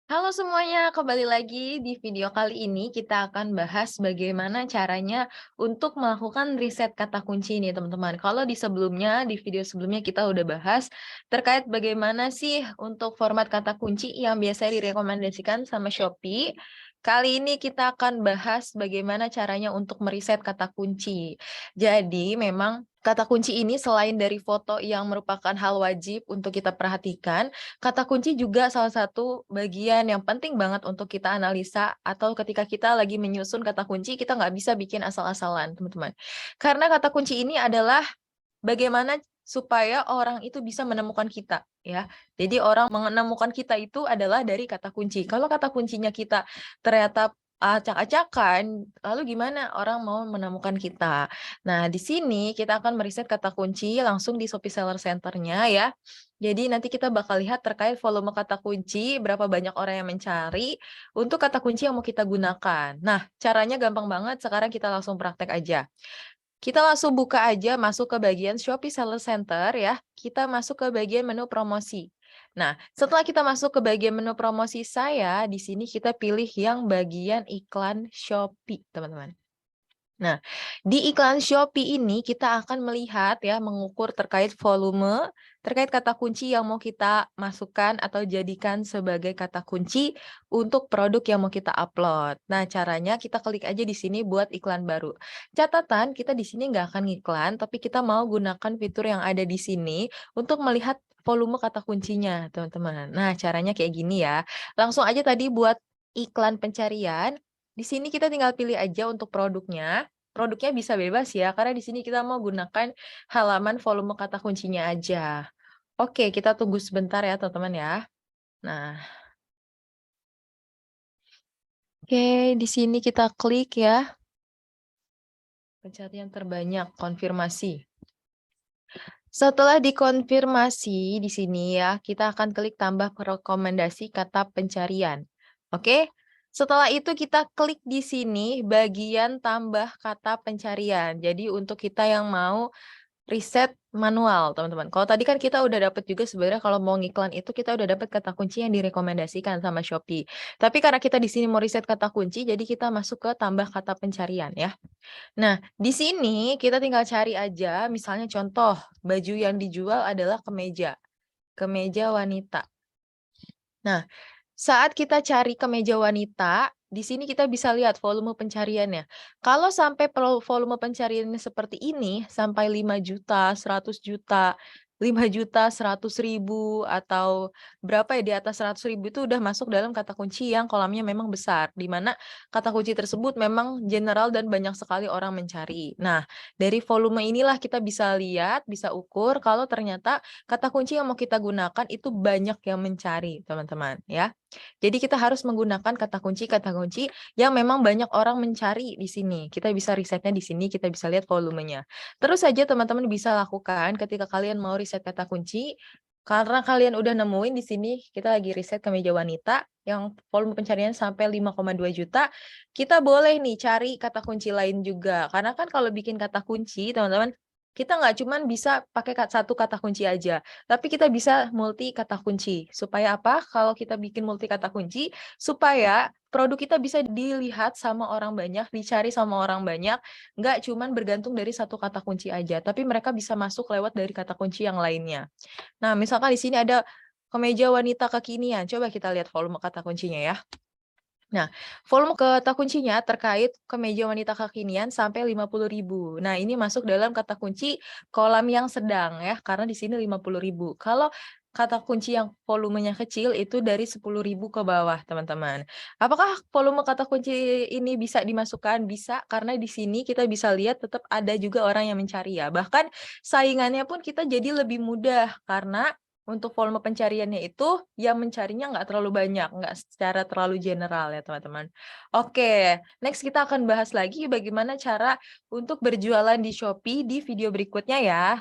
Halo semuanya, kembali lagi di video kali ini kita akan bahas bagaimana caranya untuk melakukan riset kata kunci nih teman-teman. Kalau di video sebelumnya kita udah bahas terkait bagaimana sih untuk format kata kunci yang biasa direkomendasikan sama Shopee. Kali ini kita akan bahas bagaimana caranya untuk meriset kata kunci. Jadi memang kata kunci ini selain dari foto yang merupakan hal wajib untuk kita perhatikan, kata kunci juga salah satu bagian yang penting banget untuk kita analisa atau ketika kita lagi menyusun kata kunci, kita nggak bisa bikin asal-asalan, teman-teman. Karena kata kunci ini adalah bagaimana supaya orang itu bisa menemukan kita, ya. Jadi orang menemukan kita itu adalah dari kata kunci. Kalau kata kuncinya kita ternyata acak-acakan, lalu gimana orang mau menemukan kita? Nah, di sini kita akan meriset kata kunci langsung di Shopee Seller Center-nya ya. Jadi nanti kita bakal lihat terkait volume kata kunci, berapa banyak orang yang mencari untuk kata kunci yang mau kita gunakan. Nah, caranya gampang banget, sekarang kita langsung praktek aja. Kita langsung buka aja masuk ke bagian Shopee Seller Center ya, kita masuk ke bagian menu promosi. Nah, setelah kita masuk ke bagian menu promosi saya, di sini kita pilih yang bagian iklan Shopee, teman-teman. Nah, di iklan Shopee ini kita akan melihat ya, mengukur terkait volume, terkait kata kunci yang mau kita masukkan atau jadikan sebagai kata kunci untuk produk yang mau kita upload. Nah, caranya kita klik aja di sini buat iklan baru. Catatan, kita di sini nggak akan ngiklan, tapi kita mau gunakan fitur yang ada di sini untuk melihat volume kata kuncinya, teman-teman. Nah, caranya kayak gini ya. Langsung aja tadi buat iklan pencarian, di sini kita tinggal pilih aja untuk produknya. Produknya bisa bebas ya, karena di sini kita mau gunakan halaman volume kata kuncinya aja. Oke, kita tunggu sebentar ya teman-teman ya. Nah, oke, di sini kita klik ya, pencarian terbanyak, konfirmasi. Setelah dikonfirmasi di sini ya, kita akan klik tambah rekomendasi kata pencarian. Oke? Setelah itu kita klik di sini bagian tambah kata pencarian. Jadi untuk kita yang mau riset manual, teman-teman. Kalau tadi kan kita udah dapat juga sebenarnya kalau mau ngiklan itu kita udah dapat kata kunci yang direkomendasikan sama Shopee. Tapi karena kita di sini mau riset kata kunci, jadi kita masuk ke tambah kata pencarian ya. Nah, di sini kita tinggal cari aja, misalnya contoh, baju yang dijual adalah kemeja, kemeja wanita. Nah, saat kita cari kemeja wanita, di sini kita bisa lihat volume pencariannya. Kalau sampai volume pencariannya seperti ini, sampai 5 juta, 100 juta, 5 juta, 100 ribu, atau berapa ya di atas 100 ribu itu udah masuk dalam kata kunci yang kolamnya memang besar, di mana kata kunci tersebut memang general dan banyak sekali orang mencari. Nah, dari volume inilah kita bisa lihat, bisa ukur kalau ternyata kata kunci yang mau kita gunakan itu banyak yang mencari, teman-teman, ya. Jadi kita harus menggunakan kata kunci yang memang banyak orang mencari di sini. Kita bisa risetnya di sini, kita bisa lihat volumenya. Terus saja teman-teman bisa lakukan ketika kalian mau riset kata kunci, karena kalian udah nemuin di sini, kita lagi riset kemeja wanita yang volume pencarian sampai 5,2 juta, kita boleh nih cari kata kunci lain juga. Karena kan kalau bikin kata kunci, teman-teman, kita nggak cuman bisa pakai satu kata kunci aja. Tapi kita bisa multi kata kunci. Supaya apa? Kalau kita bikin multi kata kunci, supaya produk kita bisa dilihat sama orang banyak, dicari sama orang banyak, nggak cuman bergantung dari satu kata kunci aja, tapi mereka bisa masuk lewat dari kata kunci yang lainnya. Nah, misalkan di sini ada kemeja wanita kekinian, coba kita lihat volume kata kuncinya ya. Nah, volume kata kuncinya terkait kemeja wanita kekinian sampai 50 ribu. Nah, ini masuk dalam kata kunci kolam yang sedang ya, karena di sini 50 ribu. Kalau kata kunci yang volumenya kecil itu dari 10 ribu ke bawah, teman-teman. Apakah volume kata kunci ini bisa dimasukkan? Bisa, karena di sini kita bisa lihat tetap ada juga orang yang mencari ya. Bahkan saingannya pun kita jadi lebih mudah, karena untuk volume pencariannya itu, yang mencarinya nggak terlalu banyak, nggak secara terlalu general ya teman-teman. Oke, next kita akan bahas lagi bagaimana cara untuk berjualan di Shopee di video berikutnya ya.